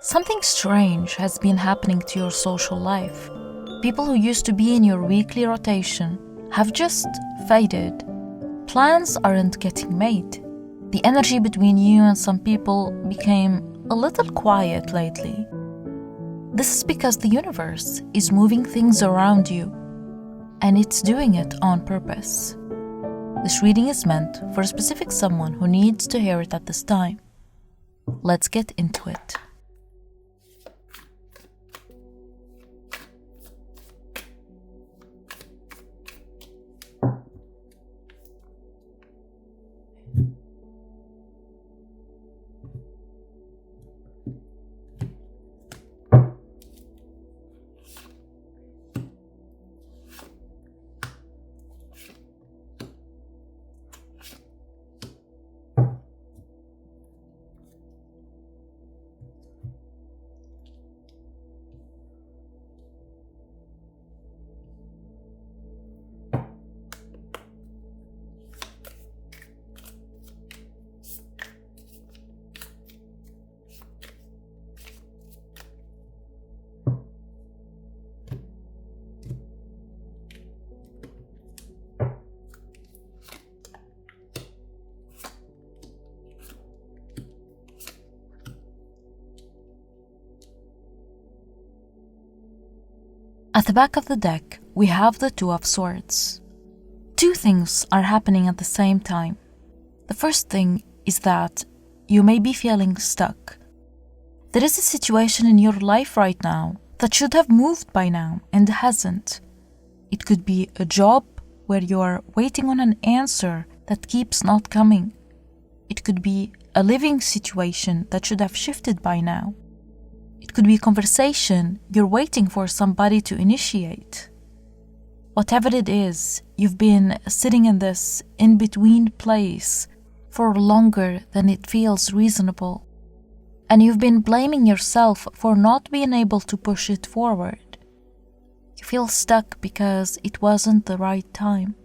Something strange has been happening to your social life. People who used to be in your weekly rotation have just faded. Plans aren't getting made. The energy between you and some people became a little quiet lately. This is because the universe is moving things around you, and it's doing it on purpose. This reading is meant for a specific someone who needs to hear it at this time. Let's get into it. At the back of the deck, we have the Two of Swords. Two things are happening at the same time. The first thing is that you may be feeling stuck. There is a situation in your life right now that should have moved by now and hasn't. It could be a job where you are waiting on an answer that keeps not coming. It could be a living situation that should have shifted by now. It could be a conversation you're waiting for somebody to initiate. Whatever it is, you've been sitting in this in-between place for longer than it feels reasonable. And you've been blaming yourself for not being able to push it forward. You feel stuck because it wasn't the right time.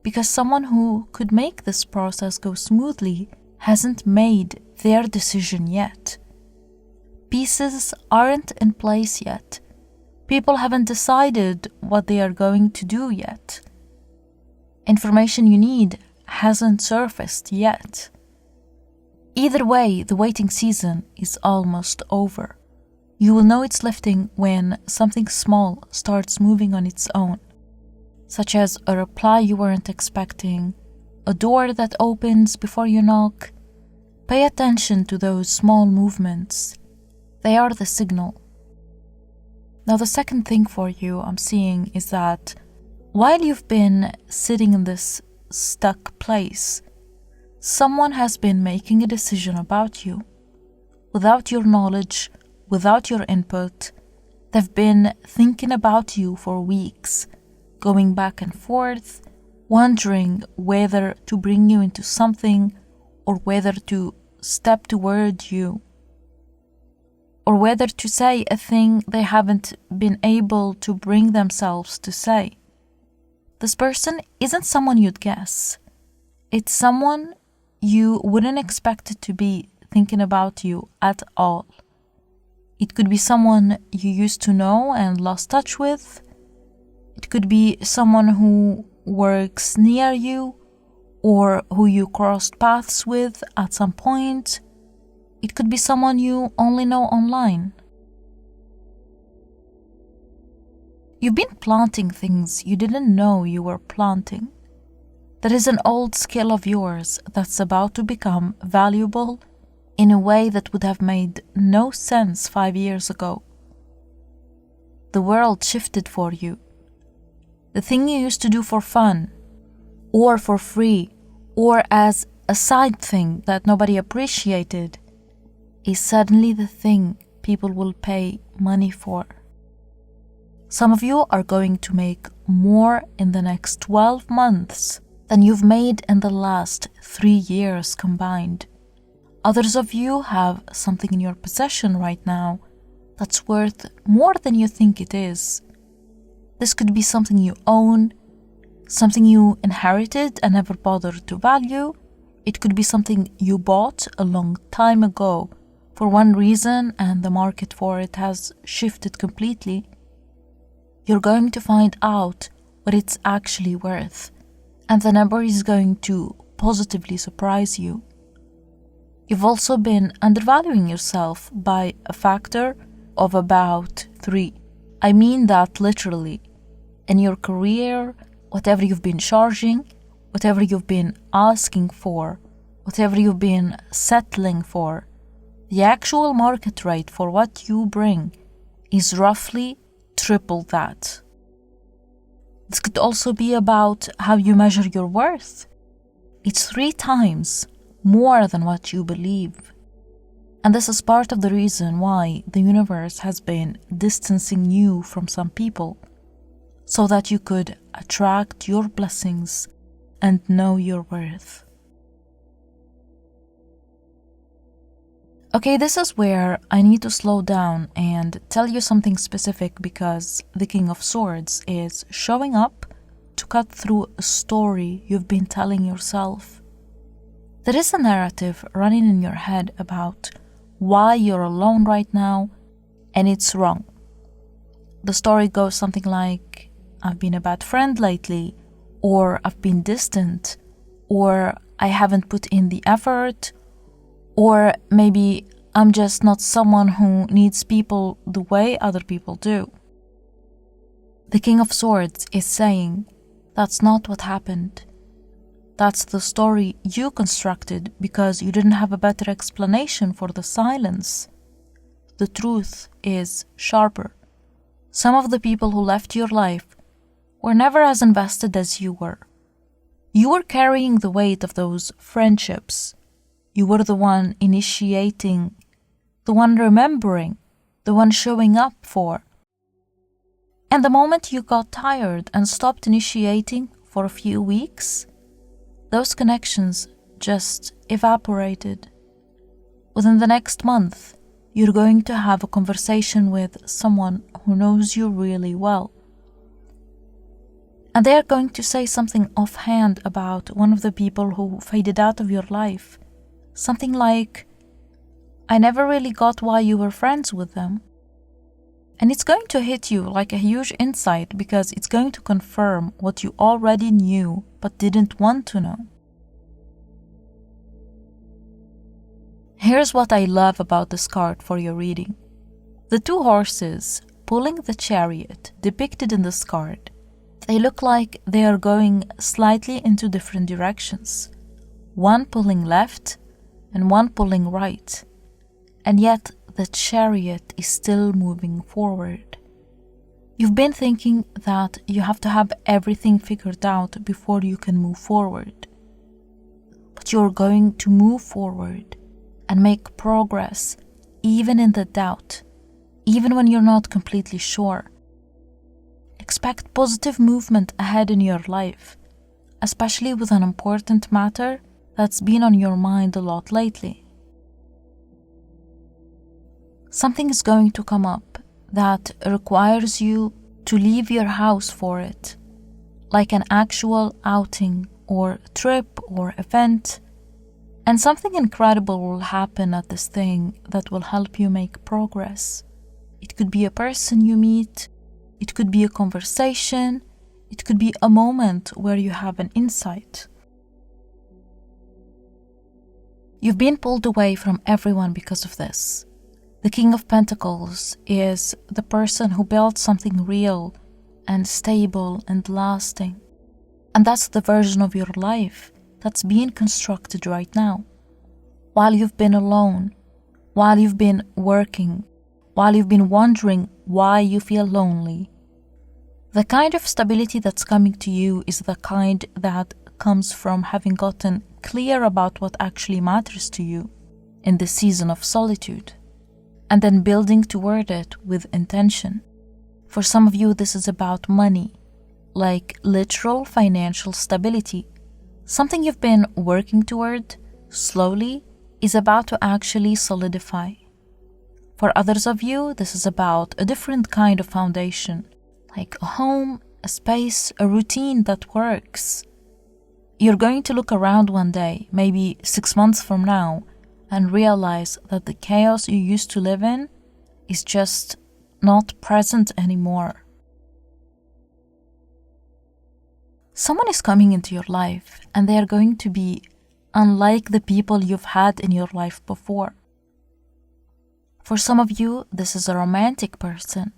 Because someone who could make this process go smoothly hasn't made their decision yet. Pieces aren't in place yet. People haven't decided what they are going to do yet. Information you need hasn't surfaced yet. Either way, the waiting season is almost over. You will know it's lifting when something small starts moving on its own, such as a reply you weren't expecting, a door that opens before you knock. Pay attention to those small movements. They are the signal. Now, the second thing for you I'm seeing is that while you've been sitting in this stuck place, someone has been making a decision about you. Without your knowledge, without your input, they've been thinking about you for weeks, going back and forth, wondering whether to bring you into something or whether to step toward you, or whether to say a thing they haven't been able to bring themselves to say. This person isn't someone you'd guess. It's someone you wouldn't expect it to be thinking about you at all. It could be someone you used to know and lost touch with. It could be someone who works near you or who you crossed paths with at some point. It could be someone you only know online. You've been planting things you didn't know you were planting. There is an old skill of yours that's about to become valuable in a way that would have made no sense 5 years ago. The world shifted for you. The thing you used to do for fun, or for free, or as a side thing that nobody appreciated, is suddenly the thing people will pay money for. Some of you are going to make more in the next 12 months than you've made in the last 3 years combined. Others of you have something in your possession right now that's worth more than you think it is. This could be something you own, something you inherited and never bothered to value. It could be something you bought a long time ago for one reason and the market for it has shifted completely, you're going to find out what it's actually worth, and the number is going to positively surprise you. You've also been undervaluing yourself by a factor of about 3. I mean that literally. In your career, whatever you've been charging, whatever you've been asking for, whatever you've been settling for, the actual market rate for what you bring is roughly triple that. This could also be about how you measure your worth. It's 3 times more than what you believe. And this is part of the reason why the universe has been distancing you from some people, so that you could attract your blessings and know your worth. Okay, this is where I need to slow down and tell you something specific, because the King of Swords is showing up to cut through a story you've been telling yourself. There is a narrative running in your head about why you're alone right now, and it's wrong. The story goes something like, I've been a bad friend lately, or I've been distant, or I haven't put in the effort, or maybe I'm just not someone who needs people the way other people do. The King of Swords is saying, that's not what happened. That's the story you constructed because you didn't have a better explanation for the silence. The truth is sharper. Some of the people who left your life were never as invested as you were. You were carrying the weight of those friendships. You were the one initiating, the one remembering, the one showing up for. And the moment you got tired and stopped initiating for a few weeks, those connections just evaporated. Within the next month, you're going to have a conversation with someone who knows you really well. And they're going to say something offhand about one of the people who faded out of your life. Something like, I never really got why you were friends with them. And it's going to hit you like a huge insight, because it's going to confirm what you already knew but didn't want to know. Here's what I love about this card for your reading. The 2 horses pulling the chariot depicted in this card, they look like they are going slightly into different directions. One pulling left and one pulling right. And yet the chariot is still moving forward. You've been thinking that you have to have everything figured out before you can move forward. But you're going to move forward and make progress even in the doubt, even when you're not completely sure. Expect positive movement ahead in your life, especially with an important matter that's been on your mind a lot lately. Something is going to come up that requires you to leave your house for it, like an actual outing or trip or event, and something incredible will happen at this thing that will help you make progress. It could be a person you meet, it could be a conversation, it could be a moment where you have an insight. You've been pulled away from everyone because of this. The King of Pentacles is the person who built something real and stable and lasting. And that's the version of your life that's being constructed right now. While you've been alone, while you've been working, while you've been wondering why you feel lonely, the kind of stability that's coming to you is the kind that comes from having gotten clear about what actually matters to you in the season of solitude, and then building toward it with intention. For some of you, this is about money, like literal financial stability. Something you've been working toward slowly is about to actually solidify. For others of you, this is about a different kind of foundation, like a home, a space, a routine that works. You're going to look around one day, maybe 6 months from now, and realize that the chaos you used to live in is just not present anymore. Someone is coming into your life, and they are going to be unlike the people you've had in your life before. For some of you, this is a romantic person,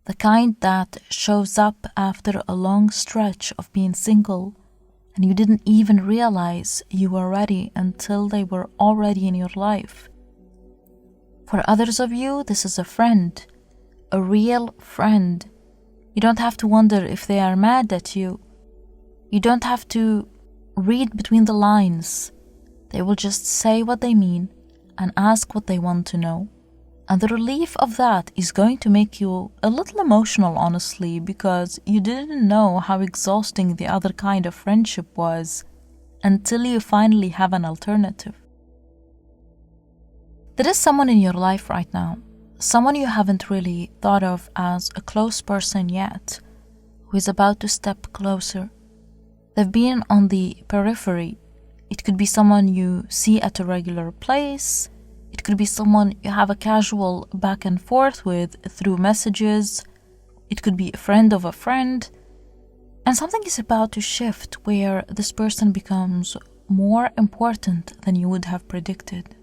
the kind that shows up after a long stretch of being single, and you didn't even realize you were ready until they were already in your life. For others of you, this is a friend, a real friend. You don't have to wonder if they are mad at you. You don't have to read between the lines. They will just say what they mean and ask what they want to know. And the relief of that is going to make you a little emotional, honestly, because you didn't know how exhausting the other kind of friendship was until you finally have an alternative. There is someone in your life right now, someone you haven't really thought of as a close person yet, who is about to step closer. They've been on the periphery. It could be someone you see at a regular place. It could be someone you have a casual back and forth with through messages. It could be a friend of a friend. And something is about to shift where this person becomes more important than you would have predicted.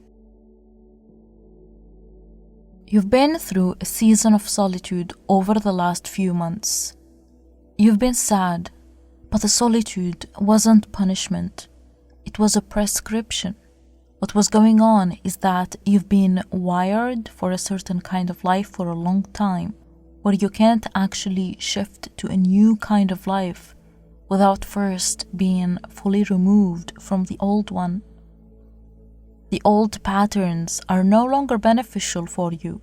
You've been through a season of solitude over the last few months. You've been sad, but the solitude wasn't punishment. It was a prescription. What was going on is that you've been wired for a certain kind of life for a long time, where you can't actually shift to a new kind of life without first being fully removed from the old one. The old patterns are no longer beneficial for you.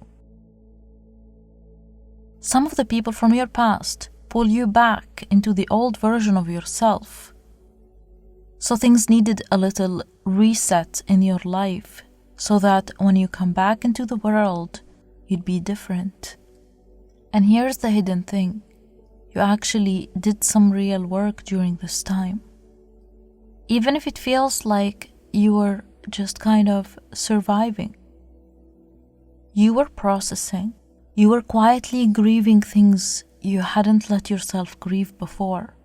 Some of the people from your past pull you back into the old version of yourself. So things needed a little reset in your life so that when you come back into the world, you'd be different. And here's the hidden thing. You actually did some real work during this time. Even if it feels like you were just kind of surviving. You were processing. You were quietly grieving things you hadn't let yourself grieve before.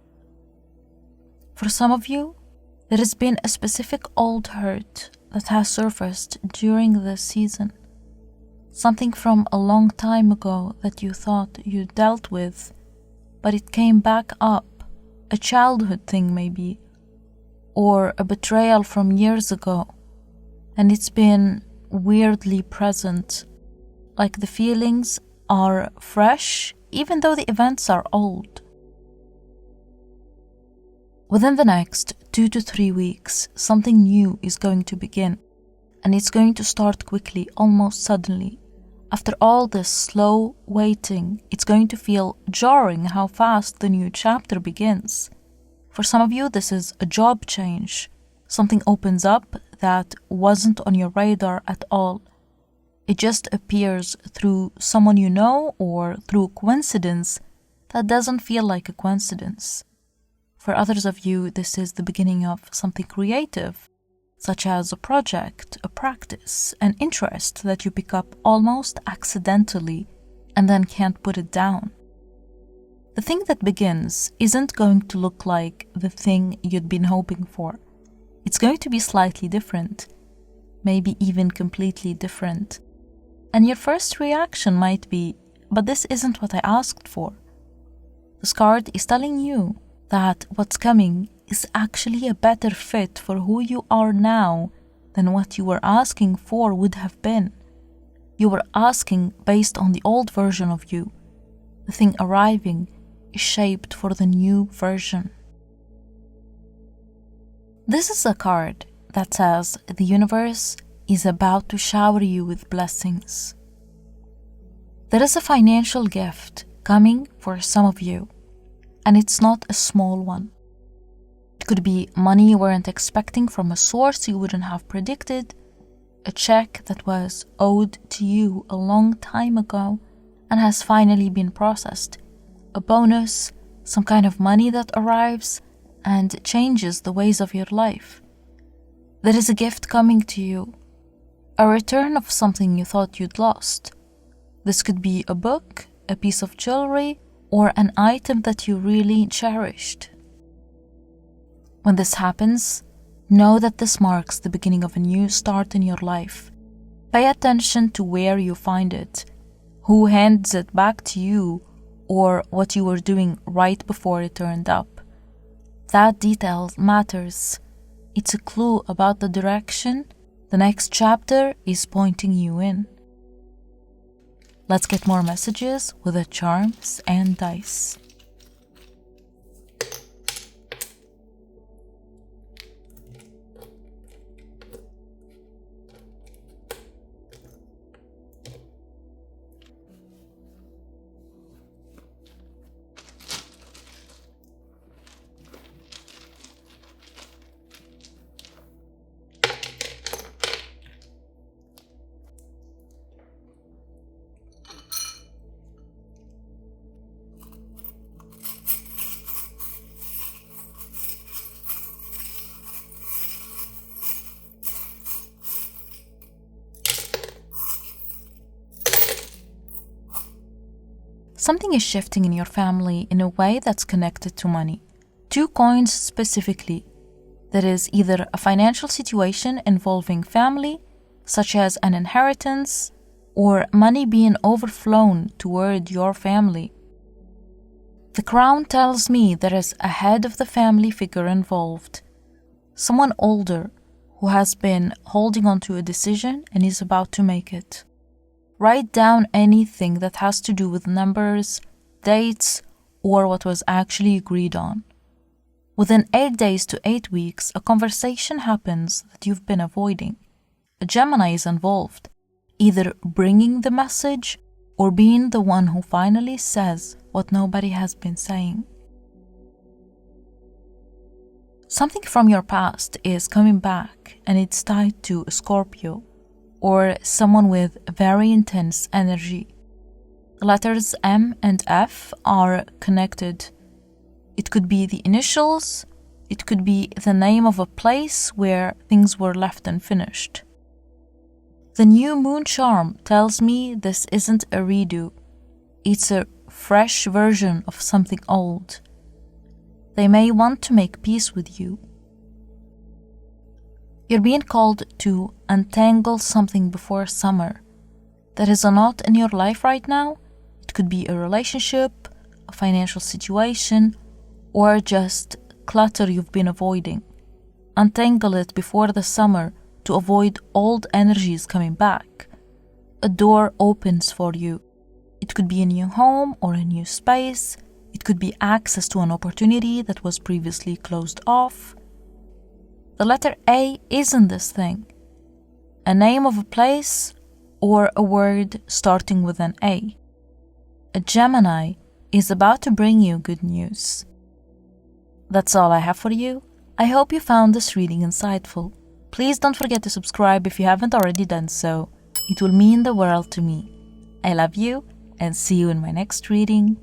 For some of you, there has been a specific old hurt that has surfaced during this season. Something from a long time ago that you thought you dealt with, but it came back up. A childhood thing maybe, or a betrayal from years ago. And it's been weirdly present, like the feelings are fresh even though the events are old. Within the next 2 to 3 weeks, something new is going to begin, and it's going to start quickly, almost suddenly. After all this slow waiting, it's going to feel jarring how fast the new chapter begins. For some of you, this is a job change. Something opens up that wasn't on your radar at all. It just appears through someone you know or through a coincidence that doesn't feel like a coincidence. For others of you, this is the beginning of something creative, such as a project, a practice, an interest that you pick up almost accidentally and then can't put it down. The thing that begins isn't going to look like the thing you'd been hoping for. It's going to be slightly different, maybe even completely different. And your first reaction might be, but this isn't what I asked for. This card is telling you that what's coming is actually a better fit for who you are now than what you were asking for would have been. You were asking based on the old version of you. The thing arriving is shaped for the new version. This is a card that says the universe is about to shower you with blessings. There is a financial gift coming for some of you, and it's not a small one. It could be money you weren't expecting from a source you wouldn't have predicted, a check that was owed to you a long time ago and has finally been processed, a bonus, some kind of money that arrives and changes the ways of your life. There is a gift coming to you, A return of something you thought you'd lost. This could be a book, a piece of jewelry, or an item that you really cherished. When this happens, know that this marks the beginning of a new start in your life. Pay attention to where you find it, who hands it back to you, or what you were doing right before it turned up. That detail matters. It's a clue about the direction the next chapter is pointing you in. Let's get more messages with the charms and dice. Something is shifting in your family in a way that's connected to money. 2 coins specifically. That is either a financial situation involving family, such as an inheritance, or money being overflown toward your family. The crown tells me there is a head of the family figure involved. Someone older who has been holding on to a decision and is about to make it. Write down anything that has to do with numbers, dates, or what was actually agreed on. Within 8 days to 8 weeks, a conversation happens that you've been avoiding. A Gemini is involved, either bringing the message or being the one who finally says what nobody has been saying. Something from your past is coming back, and it's tied to a Scorpio or someone with very intense energy. The letters M and F are connected. It could be the initials, it could be the name of a place where things were left unfinished. The new moon charm tells me this isn't a redo. It's a fresh version of something old. They may want to make peace with you. You're being called to untangle something before summer. There is a knot in your life right now. It could be a relationship, a financial situation, or just clutter you've been avoiding. Untangle it before the summer to avoid old energies coming back. A door opens for you. It could be a new home or a new space. It could be access to an opportunity that was previously closed off. The letter A is in this thing. A name of a place or a word starting with an A. A Gemini is about to bring you good news. That's all I have for you. I hope you found this reading insightful. Please don't forget to subscribe if you haven't already done so. It will mean the world to me. I love you and see you in my next reading.